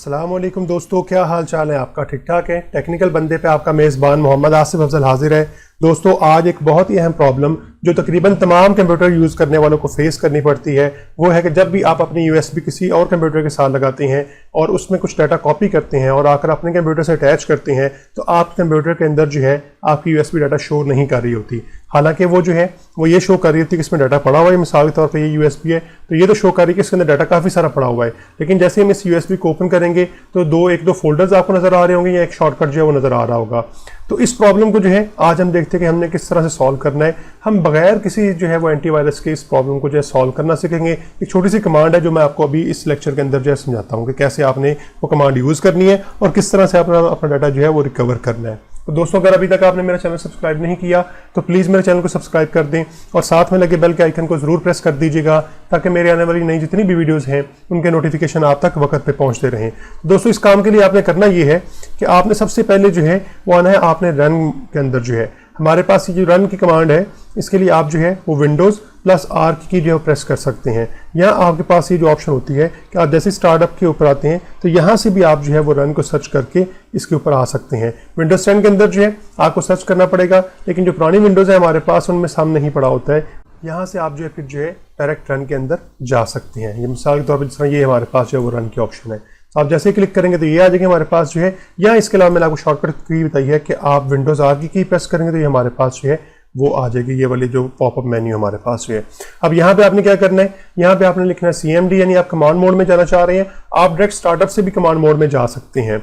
अस्सलाम वालेकुम दोस्तों, क्या हाल चाल है आपका? ठीक ठाक है। टेक्निकल बंदे पे आपका मेज़बान मोहम्मद आसिफ अफजल हाजिर है। दोस्तों आज एक बहुत ही अहम प्रॉब्लम जो तकरीबन तमाम कंप्यूटर यूज़ करने वालों को फेस करनी पड़ती है वो है कि जब भी आप अपनी यूएसबी किसी और कंप्यूटर के साथ लगाते हैं और उसमें कुछ डाटा कॉपी करते हैं और आकर अपने कंप्यूटर से अटैच करते हैं तो आपके कंप्यूटर के अंदर जो है आपकी यूएसबी डाटा शो नहीं कर रही होती। हालांकि वो जो है वो ये शो कर रही होती है कि इसमें डाटा पड़ा हुआ है। मिसाल के तौर पर ये यूएसबी है तो ये तो शो कर रही है कि इसके अंदर डाटा काफ़ी सारा पड़ा हुआ है, लेकिन जैसे हम इस यूएसबी को ओपन करेंगे तो एक दो फोल्डर्स आपको नज़र आ रहे होंगे या एक शॉर्टकट जो है वो नज़र आ रहा होगा। तो इस प्रॉब्लम को जो है आज हम देखते हैं कि हमने किस तरह से सॉल्व करना है। हम बगैर किसी जो है वो एंटीवायरस के इस प्रॉब्लम को जो है सॉल्व करना सीखेंगे। एक छोटी सी कमांड है जो मैं आपको अभी इस लेक्चर के अंदर जो है समझाता हूँ कि कैसे आपने वो कमांड यूज़ करनी है और किस तरह से अपना डाटा जो है वो रिकवर करना है। तो दोस्तों अगर अभी तक आपने मेरा चैनल सब्सक्राइब नहीं किया तो प्लीज़ मेरे चैनल को सब्सक्राइब कर दें और साथ में लगे बेल के आइकन को ज़रूर प्रेस कर दीजिएगा ताकि मेरे आने वाली नई जितनी भी वीडियोस हैं उनके नोटिफिकेशन आप तक वक्त पे पहुंचते रहें। दोस्तों इस काम के लिए आपने करना ये है कि आपने सबसे पहले जो है वो आना है, आपने रन के अंदर जो है हमारे पास ये जो रन की कमांड है इसके लिए आप जो है वो विंडोज़ प्लस आर की जो प्रेस कर सकते हैं। यहाँ आपके पास ये जो ऑप्शन होती है कि आप जैसे स्टार्टअप के ऊपर आते हैं तो यहाँ से भी आप जो है वो रन को सर्च करके इसके ऊपर आ सकते हैं। विंडोज़ 10 के अंदर जो है आपको सर्च करना पड़ेगा, लेकिन जो पुरानी विंडोज़ है हमारे पास उनमें सामने नहीं पड़ा होता है। यहाँ से आप जो है फिर जो है डायरेक्ट रन के अंदर जा सकते हैं। ये मिसाल के तौर पर जिस तरह ये हमारे पास जो है वो रन की ऑप्शन है, तो आप जैसे क्लिक करेंगे तो ये आ जाएंगे हमारे पास जो है। या इसके अलावा मैंने आपको शॉर्टकट की बताई है कि आप विंडोज़ आर की प्रेस करेंगे तो ये हमारे पास जो है वो आ जाएगी, ये वाली जो पॉपअप मेन्यू हमारे पास जो है। अब यहाँ पे आपने क्या करना है, यहाँ पे आपने लिखना है CMD, यानी आप कमांड मोड में जाना चाह रहे हैं। आप डायरेक्ट स्टार्टअप से भी कमांड मोड में जा सकते हैं,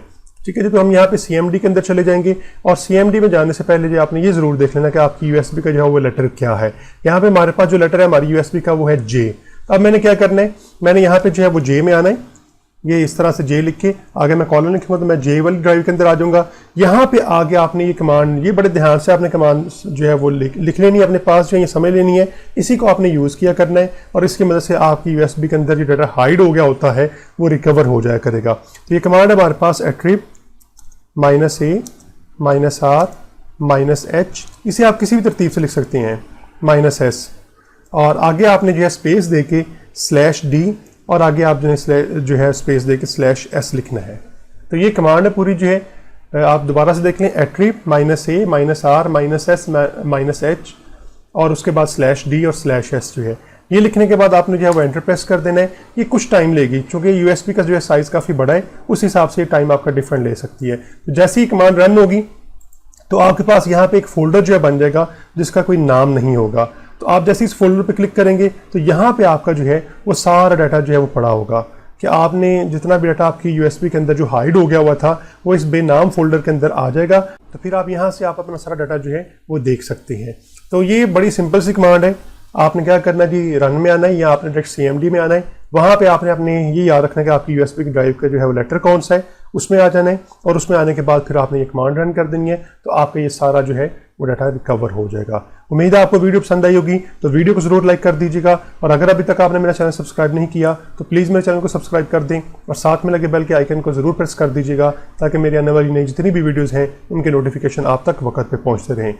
ठीक है जी। तो हम यहाँ पे CMD के अंदर चले जाएंगे और CMD में जाने से पहले जो आपने ये जरूर देख लेना कि आपकी USB का जो है वो लेटर क्या है। यहाँ पे हमारे पास जो लेटर है हमारी USB का वो है J। अब मैंने क्या करना है, मैंने यहाँ पे जो है वो J में आना है। ये इस तरह से J लिख के आगे मैं कॉलम लिखूंगा तो मैं J वाली ड्राइव के अंदर आ जाऊंगा। यहाँ पे आगे आपने ये कमांड, ये बड़े ध्यान से आपने कमांड जो है वो लिख लेनी है अपने पास, जो है ये समझ लेनी है। इसी को आपने यूज़ किया करना है और इसकी मदद से आपकी USB के अंदर जो डाटा हाइड हो गया होता है वो रिकवर हो जाया करेगा। तो ये कमांड है हमारे पास attrib -a -r -h। इसे आप किसी भी तरतीब से लिख सकते हैं -s, और आगे आपने जो है स्पेस दे के /d और आगे आप जो है स्पेस दे के /s लिखना है। तो ये कमांड है पूरी जो है, आप दोबारा से देख लें attrib -a -r -s -h और उसके बाद /d और /s जो है ये लिखने के बाद आपने जो है वो एंटर प्रेस कर देना है। ये कुछ टाइम लेगी क्योंकि USB का जो है साइज़ काफ़ी बड़ा है, उस हिसाब से टाइम आपका डिफरेंट ले सकती है। तो जैसे ही कमांड रन होगी तो आपके पास यहाँ पे एक फोल्डर जो है बन जाएगा जिसका कोई नाम नहीं होगा। तो आप जैसे इस फोल्डर पे क्लिक करेंगे तो यहाँ पे आपका जो है वो सारा डाटा जो है वो पड़ा होगा कि आपने जितना भी डाटा आपकी USB के अंदर जो हाइड हो गया हुआ था वो इस बेनाम फोल्डर के अंदर आ जाएगा। तो फिर आप यहाँ से आप अपना सारा डाटा जो है वो देख सकते हैं। तो ये बड़ी सिंपल सी कमांड है। आपने क्या करना है जी, रन में आना है या आपने डायरेक्ट CMD में आना है। वहाँ पे आपने अपने ये याद रखना है कि आपकी USB की ड्राइव का जो है वो लेटर कौन सा है, उसमें आ जाना है और उसमें आने के बाद फिर आपने ये कमांड रन कर देनी है। तो आपका ये सारा जो है वो डाटा रिकवर हो जाएगा। उम्मीद है आपको वीडियो पसंद आई होगी, तो वीडियो को जरूर लाइक कर दीजिएगा और अगर अभी तक आपने मेरा चैनल सब्सक्राइब नहीं किया तो प्लीज़ मेरे चैनल को सब्सक्राइब कर दें और साथ में लगे बेल के आइकन को जरूर प्रेस कर दीजिएगा ताकि मेरी आने वाली नई जितनी भी वीडियोज़ हैं उनके नोटिफिकेशन आप तक वक्त पे पहुँचते रहें।